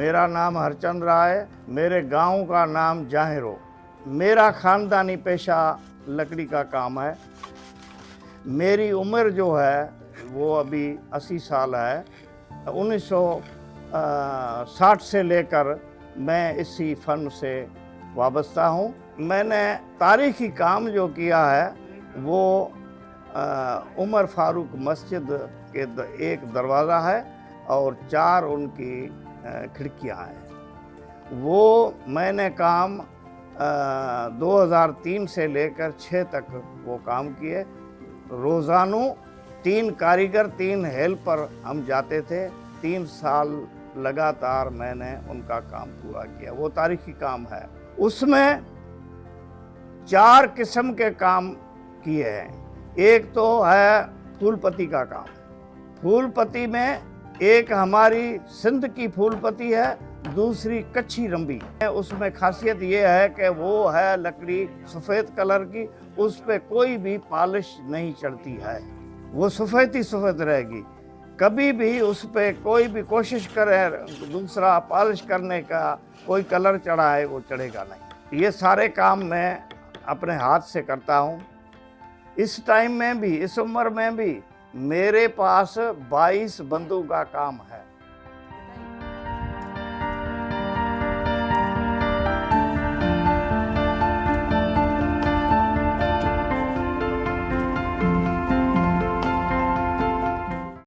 मेरा नाम हरचंद राय, मेरे गांव का नाम जाहिरो। मेरा खानदानी पेशा लकड़ी का काम है। मेरी उम्र जो है वो अभी 80 साल है। 1960 से लेकर मैं इसी फन से वाबस्ता हूँ। मैंने तारीखी काम जो किया है वो उमर फारूक मस्जिद के एक दरवाज़ा है और 4 उनकी खिड़कियाँ हैं। वो मैंने काम 2003 से लेकर 6 तक वो काम किए। रोज़ाना 3 कारीगर 3 हेल्पर हम जाते थे। 3 साल लगातार मैंने उनका काम पूरा किया। वो तारीखी काम है। उसमें 4 किस्म के काम किए हैं। एक तो है फूलपत्ती का काम। फूलपत्ती में एक हमारी सिंध की फूलपत्ती है, दूसरी कच्ची रंबी है। उसमें खासियत ये है कि वो है लकड़ी सफ़ेद कलर की, उस पे कोई भी पॉलिश नहीं चढ़ती है, वो सफ़ेद ही सफ़ेद रहेगी। कभी भी उस पे कोई भी कोशिश करे दूसरा पॉलिश करने का, कोई कलर चढ़ाए, वो चढ़ेगा नहीं। ये सारे काम मैं अपने हाथ से करता हूँ। इस टाइम में भी, इस उम्र में भी मेरे पास 22 बंदूक का काम है।